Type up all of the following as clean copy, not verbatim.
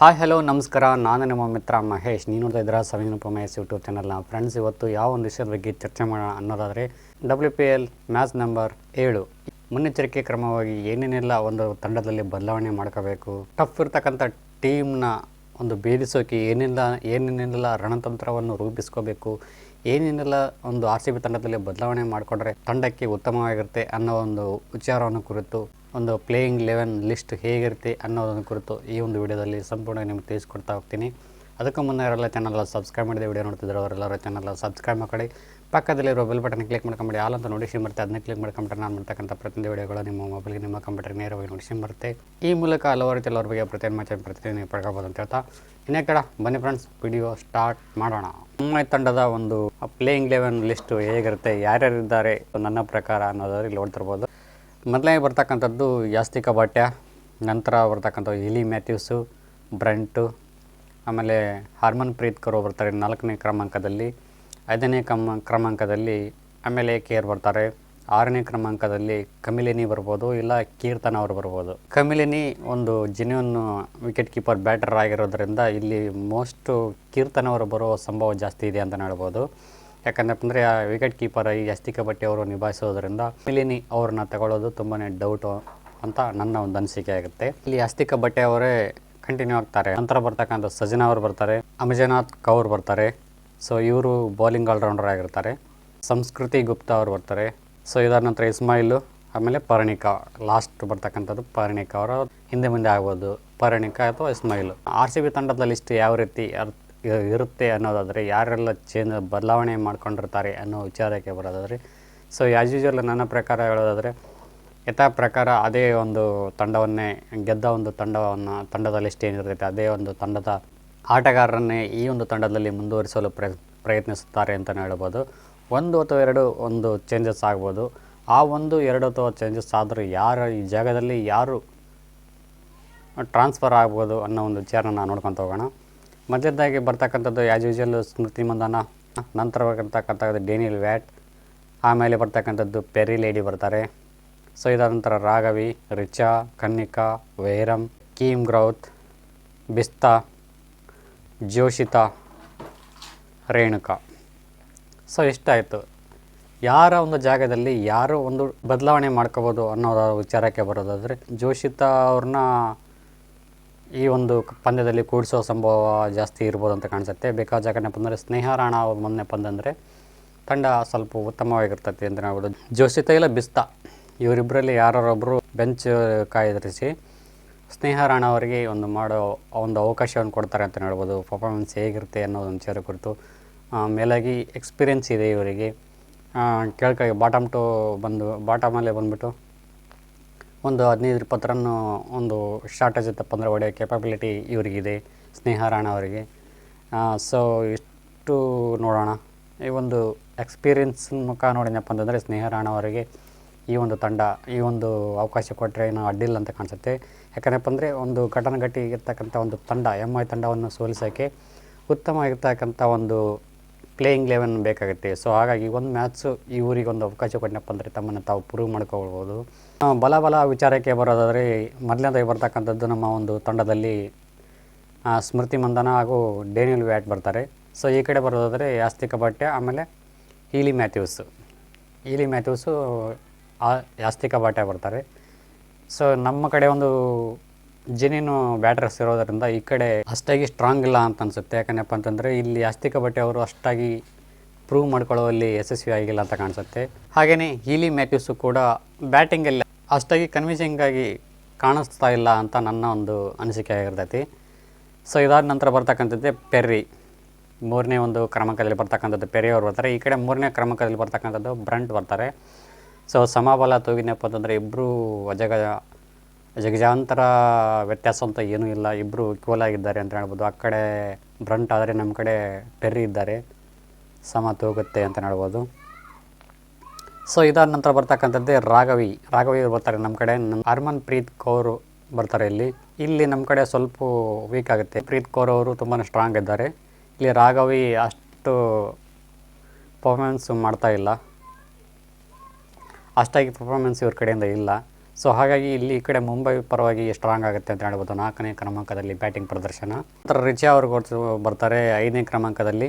Hi hello ನಮಸ್ಕಾರ. ನಾನು ನಿಮ್ಮ ಮಿತ್ರ ಮಹೇಶ್. ನೀವು ನೋಡ್ತಾ ಇದ್ದೀರಾ ಸವಿನೂಪ ಮಹೇಶ್ ಯೂಟ್ಯೂಬ್ ಚಾನಲ್ನ. ಫ್ರೆಂಡ್ಸ್, ಇವತ್ತು ಯಾವ ಒಂದು ವಿಷಯದ ಬಗ್ಗೆ ಚರ್ಚೆ ಮಾಡೋಣ ಅನ್ನೋದಾದರೆ WPL ಮ್ಯಾಚ್ ನಂಬರ್ 7 ಮುನ್ನೆಚ್ಚರಿಕೆ ಕ್ರಮವಾಗಿ ಏನೇನೆಲ್ಲ ಒಂದು ತಂಡದಲ್ಲಿ ಬದಲಾವಣೆ ಮಾಡ್ಕೋಬೇಕು, ಟಫ್ ಇರ್ತಕ್ಕಂಥ ಟೀಮ್ನ ಒಂದು ಭೇದಿಸೋಕೆ ಏನೇನೆಲ್ಲ ರಣತಂತ್ರವನ್ನು ರೂಪಿಸ್ಕೋಬೇಕು, ಏನೇನೆಲ್ಲ ಒಂದು RCB ತಂಡದಲ್ಲಿ ಬದಲಾವಣೆ ಮಾಡಿಕೊಂಡ್ರೆ ತಂಡಕ್ಕೆ ಉತ್ತಮವಾಗಿರುತ್ತೆ ಅನ್ನೋ ಒಂದು ವಿಚಾರವನ್ನು ಕುರಿತು, ಒಂದು ಪ್ಲೇಯಿಂಗ್ 11 ಲಿಸ್ಟ್ ಹೇಗಿರುತ್ತೆ ಅನ್ನೋದನ್ನು ಕುರಿತು ಈ ಒಂದು ವಿಡಿಯೋದಲ್ಲಿ ಸಂಪೂರ್ಣ ನಿಮಗೆ ತಿಳಿಸ್ಕೊಡ್ತಾ ಹೋಗ್ತೀನಿ. ಅದಕ್ಕೂ ಮುನ್ನ ಯಾರೆಲ್ಲ ಚಾನಲ್ ಸಬ್ಸ್ಕ್ರೈಬ್ ಮಾಡಿದ ವಿಡಿಯೋ ನೋಡ್ತಿದ್ರು ಅವರೆಲ್ಲರ ಚಾನಲ್ ಸಬ್ಸ್ಕ್ರೈಬ್ ಮಾಡಿ ಪಕ್ಕದಲ್ಲಿರೋ ಬೆಲ್ ಬಟನ್ ಕ್ಲಿಕ್ ಮಾಡ್ಕೊಂಬಿಡಿ. ಆಲ್ ಅಂತ ನೋಟಿಫಿಕೇಶನ್ ಬರುತ್ತೆ, ಅದನ್ನ ಕ್ಲಿಕ್ ಮಾಡ್ಕೊಂಡ್ರೆ ನಾನು ಮಾಡ್ತಕ್ಕಂಥ ಪ್ರತಿಯೊಂದು ವಿಡಿಯೋಗಳು ನಿಮ್ಮ ಮೊಬೈಲ್ಗೆ ನಿಮ್ಮ ಕಂಪ್ಯೂಟರ್ಗೆ ನೇರವಾಗಿ ನೋಟಿಫಿಕೇಶನ್ ಬರುತ್ತೆ. ಈ ಮೂಲಕ ಹಲವಾರು ಬಗ್ಗೆ ಪ್ರತಿಯೊಂದು ಮ್ಯಾಚ್ ಪ್ರತಿದಿನ ಪಡ್ಕೋಬೋದು ಅಂತ ಹೇಳ್ತಾ ಇನ್ನೇ ಕಡ ಬನ್ನಿ ಫ್ರೆಂಡ್ಸ್, ವಿಡಿಯೋ ಸ್ಟಾರ್ಟ್ ಮಾಡೋಣ. ಮುಂಬೈ ತಂಡದ ಒಂದು ಪ್ಲೇಯಿಂಗ್ 11 ಲಿಸ್ಟು ಹೇಗಿರುತ್ತೆ, ಯಾರ್ಯಾರಿದ್ದಾರೆ ನನ್ನ ಪ್ರಕಾರ ಅನ್ನೋದಾದ್ರೆ ಇಲ್ಲಿ ನೋಡ್ತಿರ್ಬೋದು. ಮೊದಲನೇ ಬರ್ತಕ್ಕಂಥದ್ದು ಯಾಸ್ತಿಕ ಭಾಟ್ಯ, ನಂತರ ಬರ್ತಕ್ಕಂಥದ್ದು ಇಲಿ ಮ್ಯಾಥ್ಯೂಸು, ಬ್ರಂಟು, ಆಮೇಲೆ ಹರ್ಮನ್ ಪ್ರೀತ್ ಕೌರ್ ಬರ್ತಾರೆ 4ನೇ ಕ್ರಮಾಂಕದಲ್ಲಿ. 5ನೇ ಕ್ರಮಾಂಕದಲ್ಲಿ ಆಮೇಲೆ KR ಬರ್ತಾರೆ. 6ನೇ ಕ್ರಮಾಂಕದಲ್ಲಿ ಕಮಿಲಿನಿ ಬರ್ಬೋದು, ಇಲ್ಲ ಕೀರ್ತನ್ ಅವರು ಬರ್ಬೋದು. ಕಮಿಲಿನಿ ಒಂದು ಜೆನ್ಯೂನ್ ವಿಕೆಟ್ ಕೀಪರ್ ಬ್ಯಾಟರ್ ಆಗಿರೋದ್ರಿಂದ ಇಲ್ಲಿ ಮೋಸ್ಟು ಕೀರ್ತನ್ ಅವರು ಬರೋ ಸಂಭವ ಜಾಸ್ತಿ ಇದೆ ಅಂತ ಹೇಳ್ಬೋದು. ಯಾಕಂದರೆ ಆ ವಿಕೆಟ್ ಕೀಪರ್ ಈ ಯಾಸ್ತಿಕ ಭಾಟ್ಯ ಅವರು ನಿಭಾಯಿಸೋದ್ರಿಂದ ಕಮಿಲಿನಿ ಅವ್ರನ್ನ ತಗೊಳ್ಳೋದು ತುಂಬಾ ಡೌಟು ಅಂತ ನನ್ನ ಒಂದು ಅನಿಸಿಕೆ ಆಗುತ್ತೆ. ಇಲ್ಲಿ ಯಾಸ್ತಿಕ ಭಾಟ್ಯ ಅವರೇ ಕಂಟಿನ್ಯೂ ಆಗ್ತಾರೆ. ನಂತರ ಬರ್ತಕ್ಕಂಥ ಸಜನಾ ಅವರು ಬರ್ತಾರೆ, ಅಮಜನಾಥ್ ಕೌರ್ ಬರ್ತಾರೆ. ಸೊ ಇವರು ಬೌಲಿಂಗ್ ಆಲ್ರೌಂಡರ್ ಆಗಿರ್ತಾರೆ. ಸಂಸ್ಕೃತಿ ಗುಪ್ತಾ ಅವರು ಬರ್ತಾರೆ. ಸೊ ಇದಾದ ನಂತರ ಇಸ್ಮಾಯಿಲು, ಆಮೇಲೆ ಪರ್ಣಿಕಾ. ಲಾಸ್ಟ್ ಬರ್ತಕ್ಕಂಥದ್ದು ಪರ್ಣಿಕಾ. ಅವರು ಹಿಂದೆ ಮುಂದೆ ಆಗ್ಬೋದು, ಪರ್ಣಿಕಾ ಅಥವಾ ಇಸ್ಮಾಯಿಲು. RCB ತಂಡದ ಲಿಸ್ಟ್ ಯಾವ ರೀತಿ ಇರುತ್ತೆ ಅನ್ನೋದಾದರೆ, ಯಾರೆಲ್ಲ ಬದಲಾವಣೆ ಮಾಡ್ಕೊಂಡಿರ್ತಾರೆ ಅನ್ನೋ ವಿಚಾರಕ್ಕೆ ಬರೋದಾದರೆ, ಸೊ ಆ್ಯಸ್ ಯೂಶುವಲ್ ನನ್ನ ಪ್ರಕಾರ ಹೇಳೋದಾದರೆ ಯಥಾ ಪ್ರಕಾರ ಅದೇ ಒಂದು ತಂಡವನ್ನೇ ಗೆದ್ದ ಒಂದು ತಂಡದ ಲಿಸ್ಟ್ ಏನಿರ್ತೈತೆ ಅದೇ ಒಂದು ತಂಡದ ಆಟಗಾರರನ್ನೇ ಈ ಒಂದು ತಂಡದಲ್ಲಿ ಮುಂದುವರಿಸಲು ಪ್ರಯತ್ನಿಸುತ್ತಾರೆ ಅಂತಲೇ ಹೇಳ್ಬೋದು. 1 ಅಥವಾ 2 ಒಂದು ಚೇಂಜಸ್ ಆಗ್ಬೋದು. ಆ 1, 2 ಅಥವಾ ಚೇಂಜಸ್ ಆದರೂ ಈ ಜಾಗದಲ್ಲಿ ಯಾರು ಟ್ರಾನ್ಸ್ಫರ್ ಆಗ್ಬೋದು ಅನ್ನೋ ಒಂದು ವಿಚಾರನ ನೋಡ್ಕೊತ ಹೋಗೋಣ. ಮೊದಲದಾಗಿ ಬರ್ತಕ್ಕಂಥದ್ದು ಆ್ಯಸ್ ಯೂಶುವಲ್ ಸ್ಮೃತಿ ಮಂದನ, ನಂತರ ಬರ್ತಕ್ಕಂಥದ್ದು ಡೇನಿಯಲ್ ವ್ಯಾಟ್, ಆಮೇಲೆ ಬರ್ತಕ್ಕಂಥದ್ದು ಪೆರಿ ಲೇಡಿ ಬರ್ತಾರೆ. ಸೊ ಇದಾದ ನಂತರ ರಾಘವಿ, ರಿಚಾ, ಕನ್ನಿಕಾ, ವೈರಮ್, ಕೀಮ್ ಗ್ರೌತ್, ಬಿಸ್ತಾ, ಜೋಶಿತಾ, ರೇಣುಕಾ. ಸೊ ಇಷ್ಟಾಯಿತು. ಯಾರ ಒಂದು ಜಾಗದಲ್ಲಿ ಯಾರು ಒಂದು ಬದಲಾವಣೆ ಮಾಡ್ಕೋಬೋದು ಅನ್ನೋದ ವಿಚಾರಕ್ಕೆ ಬರೋದಾದರೆ, ಜೋಶಿತಾ ಅವ್ರನ್ನ ಈ ಒಂದು ಪಂದ್ಯದಲ್ಲಿ ಕೂಡಿಸೋ ಸಂಭವ ಜಾಸ್ತಿ ಇರ್ಬೋದು ಅಂತ ಕಾಣಿಸುತ್ತೆ. ಯಾಕಂದರೆ ಅಂದರೆ ಸ್ನೇಹ ರಾಣಾ ಅವ್ರು ಮೊನ್ನೆ ಬಂದಂದರೆ ತಂಡ ಸ್ವಲ್ಪ ಉತ್ತಮವಾಗಿರ್ತೈತಿ ಅಂತ ಹೇಳ್ಬೋದು. ಜೋಶಿತಾ ಇಲ್ಲ ಬಿಸ್ತಾ ಇವರಿಬ್ಬರಲ್ಲಿ ಯಾರೊಬ್ಬರು ಬೆಂಚ್ ಕಾಯ್ದಿರಿಸಿ ಸ್ನೇಹ ರಾಣಾ ಅವರಿಗೆ ಒಂದು ಅವಕಾಶವನ್ನು ಕೊಡ್ತಾರೆ ಅಂತ ಹೇಳ್ಬೋದು. ಪರ್ಫಾರ್ಮೆನ್ಸ್ ಹೇಗಿರುತ್ತೆ ಅನ್ನೋದೊಂದು ವಿಚಾರ ಕುರಿತು. ಮೇಲಾಗಿ ಎಕ್ಸ್ಪೀರಿಯೆನ್ಸ್ ಇದೆ ಇವರಿಗೆ. ಬಾಟಮಲ್ಲೇ ಬಂದುಬಿಟ್ಟು ಒಂದು 15-20 ರನ್ನು ಒಂದು ಶಾರ್ಟೇಜ್ ಇತ್ತಪ್ಪ ಅಂದರೆ ಹೊಡೆಯೋ ಕೆಪಾಬಿಲಿಟಿ ಇವರಿಗಿದೆ ಸ್ನೇಹ ರಾಣಾ ಅವರಿಗೆ. ಸೊ ಇಷ್ಟು ನೋಡೋಣ. ಈ ಒಂದು ಎಕ್ಸ್ಪೀರಿಯೆನ್ಸ್ ಮುಖ ನೋಡಿದಪ್ಪ ಅಂತಂದರೆ ಸ್ನೇಹ ರಾಣಾ ಅವರಿಗೆ ಈ ಒಂದು ಅವಕಾಶ ಕೊಟ್ಟರೆ ಏನೋ ಅಡ್ಡಿಲ್ಲ ಅಂತ ಕಾಣಿಸುತ್ತೆ. ಯಾಕಂದಪ್ಪ ಅಂದರೆ ಒಂದು ಘಟನಘಟಿ ಇರ್ತಕ್ಕಂಥ ಒಂದು ತಂಡ MI ತಂಡವನ್ನು ಸೋಲಿಸೋಕ್ಕೆ ಉತ್ತಮವಾಗಿರ್ತಕ್ಕಂಥ ಒಂದು ಪ್ಲೇಯಿಂಗ್ 11 ಬೇಕಾಗುತ್ತೆ. ಸೊ ಹಾಗಾಗಿ ಒಂದು ಮ್ಯಾಚು ಈ ಊರಿಗೆ ಒಂದು ಅವಕಾಶ ಕೊಟ್ಟನಪ್ಪ ಅಂದರೆ ತಮ್ಮನ್ನು ತಾವು ಪ್ರೂವ್ ಮಾಡ್ಕೊಳ್ಬೋದು. ಬಲ ವಿಚಾರಕ್ಕೆ ಬರೋದಾದರೆ, ಮೊದಲನೇದಾಗಿ ಬರ್ತಕ್ಕಂಥದ್ದು ನಮ್ಮ ಒಂದು ತಂಡದಲ್ಲಿ ಸ್ಮೃತಿ ಮಂದನ ಹಾಗೂ ಡೇನಿಯಲ್ ವ್ಯಾಟ್ ಬರ್ತಾರೆ. ಸೊ ಈ ಕಡೆ ಬರೋದಾದರೆ ಯಾಸ್ತಿಕ ಭಾಟ್ಯ, ಆಮೇಲೆ ಇಲಿ ಮ್ಯಾಥ್ಯೂಸು ಯಾಸ್ತಿಕ ಭಾಟ್ಯ ಬರ್ತಾರೆ. ಸೊ ನಮ್ಮ ಕಡೆ ಒಂದು ಜೆನ್ಯೂನ್ ಬ್ಯಾಟರ್ಸ್ ಇರೋದರಿಂದ ಈ ಕಡೆ ಅಷ್ಟಾಗಿ ಸ್ಟ್ರಾಂಗ್ ಇಲ್ಲ ಅಂತ ಅನಿಸುತ್ತೆ. ಯಾಕಂದಪ್ಪ ಅಂತಂದರೆ ಇಲ್ಲಿ ಯಾಸ್ತಿಕ ಭಾಟ್ಯ ಅವರು ಅಷ್ಟಾಗಿ ಪ್ರೂವ್ ಮಾಡ್ಕೊಳ್ಳುವಲ್ಲಿ ಯಶಸ್ವಿ ಆಗಿಲ್ಲ ಅಂತ ಕಾಣಿಸುತ್ತೆ. ಹಾಗೆಯೇ ಇಲಿ ಮ್ಯಾಥ್ಯೂಸು ಕೂಡ ಬ್ಯಾಟಿಂಗಲ್ಲಿ ಅಷ್ಟಾಗಿ ಕನ್ವಿನ್ಸಿಂಗಾಗಿ ಕಾಣಿಸ್ತಾ ಇಲ್ಲ ಅಂತ ನನ್ನ ಒಂದು ಅನಿಸಿಕೆ ಆಗಿರ್ತೈತಿ. ಸೊ ಇದಾದ ನಂತರ ಬರ್ತಕ್ಕಂಥದ್ದೇ ಪೆರ್ರಿ. 3ನೇ ಒಂದು ಕ್ರಮಾಂಕದಲ್ಲಿ ಬರ್ತಕ್ಕಂಥದ್ದು ಪೆರ್ರಿ ಅವರು ಬರ್ತಾರೆ. ಈ ಕಡೆ 3ನೇ ಕ್ರಮಾಂಕದಲ್ಲಿ ಬರ್ತಕ್ಕಂಥದ್ದು ಬ್ರಂಟ್ ಬರ್ತಾರೆ. ಸೊ ಸಮಬಲ ತೂಗಿನಪ್ಪ ಅಂತಂದರೆ ಇಬ್ಬರು ಜಗಜಾಂತರ ವ್ಯತ್ಯಾಸ ಅಂತ ಏನೂ ಇಲ್ಲ, ಇಬ್ಬರು ಈಕ್ವಲ್ ಆಗಿದ್ದಾರೆ ಅಂತ ಹೇಳ್ಬೋದು. ಆ ಕಡೆ ಬ್ರಂಟ್ ಆದರೆ ನಮ್ಮ ಕಡೆ ಪೆರ್ರಿ ಇದ್ದಾರೆ, ಸಮ ತೂಗುತ್ತೆ ಅಂತ ಹೇಳ್ಬೋದು. ಸೊ ಇದಾದ ನಂತರ ಬರ್ತಕ್ಕಂಥದ್ದೇ ರಾಘವಿ ಬರ್ತಾರೆ ನಮ್ಮ ಕಡೆ. ಹರ್ಮನ್ ಪ್ರೀತ್ ಕೌರ್ ಬರ್ತಾರೆ. ಇಲ್ಲಿ ನಮ್ಮ ಕಡೆ ಸ್ವಲ್ಪ ವೀಕ್ ಆಗುತ್ತೆ. ಪ್ರೀತ್ ಕೌರ್ ಅವರು ತುಂಬಾ ಸ್ಟ್ರಾಂಗ್ ಇದ್ದಾರೆ. ಇಲ್ಲಿ ರಾಘವಿ ಅಷ್ಟು ಪರ್ಫಾರ್ಮೆನ್ಸ್ ಮಾಡ್ತಾ ಇಲ್ಲ, ಅಷ್ಟಾಗಿ ಪರ್ಫಾರ್ಮೆನ್ಸ್ ಇವ್ರ ಕಡೆಯಿಂದ ಇಲ್ಲ. ಸೊ ಹಾಗಾಗಿ ಇಲ್ಲಿ ಈ ಕಡೆ ಮುಂಬೈ ಪರವಾಗಿ ಸ್ಟ್ರಾಂಗ್ ಆಗುತ್ತೆ ಅಂತ ಹೇಳ್ಬೋದು. 4ನೇ ಕ್ರಮಾಂಕದಲ್ಲಿ ಬ್ಯಾಟಿಂಗ್ ಪ್ರದರ್ಶನ. ನಂತರ ರಿಚಾ ಅವರು ಬರ್ತಾರೆ 5ನೇ ಕ್ರಮಾಂಕದಲ್ಲಿ.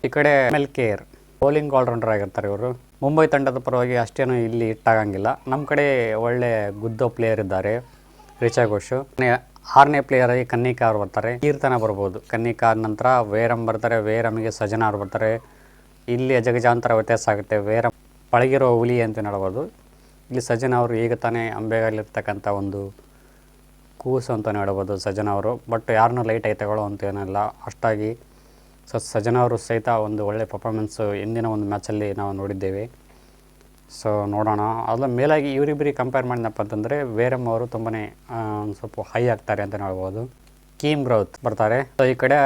ಈ ಕಡೆ ಮೆಲ್ಕೇರ್ ಬೌಲಿಂಗ್ ಆಲ್ರೌಂಡರ್ ಆಗಿರ್ತಾರೆ ಇವರು. ಮುಂಬೈ ತಂಡದ ಪರವಾಗಿ ಅಷ್ಟೇನು ಇಲ್ಲಿ ಹಿಟ್ಟಾಗಂಗಿಲ್ಲ. ನಮ್ಮ ಕಡೆ ಒಳ್ಳೆ ಗುದ್ದೋ ಪ್ಲೇಯರ್ ಇದ್ದಾರೆ ರಿಚಾ ಘೋಷು. 6ನೇ ಪ್ಲೇಯರ್ ಆಗಿ ಕನ್ನಿಕಾ ಅವ್ರು ಬರ್ತಾರೆ. ಕೀರ್ತನ ಬರ್ಬೋದು. ಕನ್ನಿಕಾ ನಂತರ ವೇರಮ್ ಬರ್ತಾರೆ. ವೇರಮ್ಗೆ ಸಜನಾ ಅವ್ರು ಬರ್ತಾರೆ. ಇಲ್ಲಿ ಅಜಗಜಾಂತರ ವ್ಯತ್ಯಾಸ ಆಗುತ್ತೆ. ವೇರಮ್ ಪಳಗಿರೋ ಹುಲಿ ಅಂತ ಹೇಳ್ಬೋದು. ಇಲ್ಲಿ ಸಜನಾ ಅವರು ಈಗ ತಾನೇ ಅಂಬೆಗಾಲಿರ್ತಕ್ಕಂಥ ಒಂದು ಕೂಸು ಅಂತಲೇ ಹೇಳ್ಬೋದು ಸಜನಾ ಅವರು. ಬಟ್ ಯಾರನ್ನೂ ಲೈಟ್ ಆಗಿ ತಗೊಳ್ಳೋ ಅಂತ ಏನಿಲ್ಲ ಅಷ್ಟಾಗಿ. ಸೊ ಸಜನಾ ಅವರು ಸಹಿತ ಒಂದು ಒಳ್ಳೆ ಪರ್ಫಾರ್ಮೆನ್ಸು ಹಿಂದಿನ ಒಂದು ಮ್ಯಾಚಲ್ಲಿ ನಾವು ನೋಡಿದ್ದೇವೆ. ಸೊ ನೋಡೋಣ. ಅದರ ಮೇಲಾಗಿ ಇವರಿಬ್ಬರಿಗೆ ಕಂಪೇರ್ ಮಾಡಿದಪ್ಪ ಅಂತಂದರೆ ವೇರಮ್ ಅವರು ತುಂಬಾ ಒಂದು ಸ್ವಲ್ಪ ಹೈ ಆಗ್ತಾರೆ ಅಂತ ಹೇಳ್ಬೋದು. ಕೀಮ್ ರೌತ್ ಬರ್ತಾರೆ. ಸೊ ಈ ಕಡೆ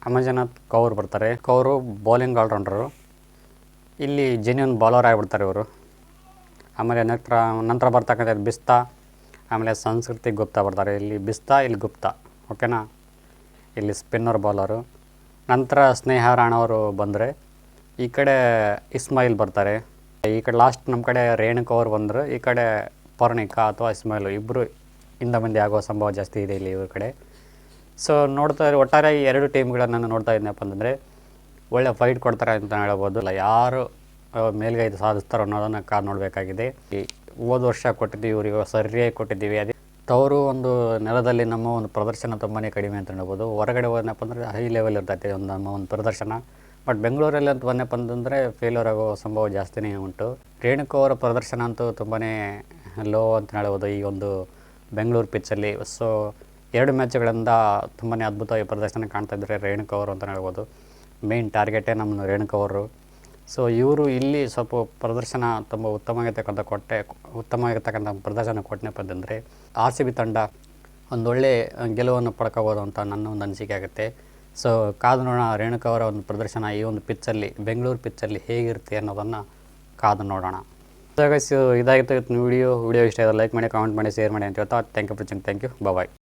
ಅಮಜನಾಥ್ ಕೌರ್ ಬರ್ತಾರೆ. Kourou bowling all-rounder. ಇಲ್ಲಿ ಜೆನ್ಯೂನ್ ಬೌಲರ್ ಆಗಿಬಿಡ್ತಾರೆ ಇವರು. ಆಮೇಲೆ ನಂತರ ಬರ್ತಕ್ಕಂಥದ್ದು ಬಿಸ್ತಾ, ಆಮೇಲೆ ಸಂಸ್ಕೃತಿ ಗುಪ್ತಾ ಬರ್ತಾರೆ. ಇಲ್ಲಿ ಬಿಸ್ತಾ, ಇಲ್ಲಿ ಗುಪ್ತಾ, ಓಕೆನಾ. ಇಲ್ಲಿ ಸ್ಪಿನ್ನರ್ ಬೌಲರು. ನಂತರ ಸ್ನೇಹ ರಾಣವರು ಬಂದರೆ ಈ ಕಡೆ ಇಸ್ಮಾಯಿಲ್ ಬರ್ತಾರೆ. ಈ ಕಡೆ ಲಾಸ್ಟ್ ನಮ್ಮ ಕಡೆ ರೇಣುಕಾ ಅವರು ಬಂದರು. ಈ ಕಡೆ ಪೌರ್ಣಿಕಾ ಅಥವಾ ಇಸ್ಮಾಯಿಲ್ ಇಬ್ಬರು ಹಿಂದೆ ಮುಂದೆ ಆಗೋ ಸಂಭವ ಜಾಸ್ತಿ ಇದೆ ಇಲ್ಲಿ ಇವ್ರ ಕಡೆ. ಸೊ ನೋಡ್ತಾ ಒಟ್ಟಾರೆ ಈ 2 ಟೀಮ್ಗಳನ್ನು ನೋಡ್ತಾ ಇದ್ದೀನಪ್ಪ ಅಂತಂದರೆ ಒಳ್ಳೆ ಫೈಟ್ ಕೊಡ್ತಾರೆ ಅಂತ ಹೇಳ್ಬೋದು. ಅಲ್ಲ ಯಾರು ಮೇಲ್ಗೈ ಸಾಧಿಸ್ತಾರೋ ಅನ್ನೋದನ್ನು ಕಾದು ನೋಡಬೇಕಾಗಿದೆ. ಈ ಹೋದ ವರ್ಷ ಕೊಟ್ಟಿದ್ದೀವಿ, ಇವರಿಗೆ ಸರಿಯಾಗಿ ಕೊಟ್ಟಿದ್ದೀವಿ. ಅದೇ ತವರು ಒಂದು ನೆಲದಲ್ಲಿ ನಮ್ಮ ಒಂದು ಪ್ರದರ್ಶನ ತುಂಬಾ ಕಡಿಮೆ ಅಂತ ಹೇಳ್ಬೋದು. ಹೊರಗಡೆ ಹೋದನಪ್ಪ ಅಂದರೆ ಹೈ ಲೆವೆಲ್ ಇರ್ತೈತೆ ನಮ್ಮ ಒಂದು ಪ್ರದರ್ಶನ. ಬಟ್ ಬೆಂಗಳೂರಲ್ಲಿ ಅಂತ ಬಂದಪ್ಪ ಅಂತಂದರೆ ಫೇಲ್ಯೂರ್ ಆಗೋ ಸಂಭವ ಜಾಸ್ತಿನೇ ಉಂಟು. ರೇಣುಕಾ ಅವರ ಪ್ರದರ್ಶನ ಅಂತೂ ತುಂಬಾ ಲೋ ಅಂತ ಹೇಳ್ಬೋದು ಈ ಒಂದು ಬೆಂಗಳೂರು ಪಿಚ್ಚಲ್ಲಿ. ಸೊ 2 ಮ್ಯಾಚ್ಗಳಿಂದ ತುಂಬಾ ಅದ್ಭುತವಾಗಿ ಪ್ರದರ್ಶನ ಕಾಣ್ತಾ ಇದ್ದಾರೆ ರೇಣುಕಾ ಅವರು ಅಂತ ಹೇಳ್ಬೋದು. ಮೇನ್ ಟಾರ್ಗೆಟೇ ನಮ್ಮ ರೇಣುಕಾ ಅವರು. ಸೊ ಇವರು ಇಲ್ಲಿ ಸ್ವಲ್ಪ ಪ್ರದರ್ಶನ ತುಂಬ ಉತ್ತಮವಾಗಿರ್ತಕ್ಕಂಥ ಪ್ರದರ್ಶನ ಕೊಟ್ಟನಪ್ಪ ಅಂತಂದರೆ RCB ತಂಡ ಒಂದೊಳ್ಳೆ ಗೆಲುವನ್ನು ಪಡ್ಕೋಬೋದು ಅಂತ ನನ್ನ ಒಂದು ಅನಿಸಿಕೆ ಆಗುತ್ತೆ. ಸೊ ಕಾದು ನೋಡೋಣ ರೇಣುಕಾ ಅವರ ಒಂದು ಪ್ರದರ್ಶನ ಈ ಒಂದು ಪಿಚ್ಚಲ್ಲಿ, ಬೆಂಗಳೂರು ಪಿಚ್ಚಲ್ಲಿ ಹೇಗಿರುತ್ತೆ ಅನ್ನೋದನ್ನು ಕಾದು ನೋಡೋಣ. ಇದಾಗಿತ್ತು ಇವತ್ತಿನ ವಿಡಿಯೋ ಇಷ್ಟ ಆಗಿದೆ ಲೈಕ್ ಮಾಡಿ, ಕಾಮೆಂಟ್ ಮಾಡಿ, ಶೇರ್ ಮಾಡಿ ಅಂತ ಹೇಳ್ತಾ thank you for watching. Thank you. Bye.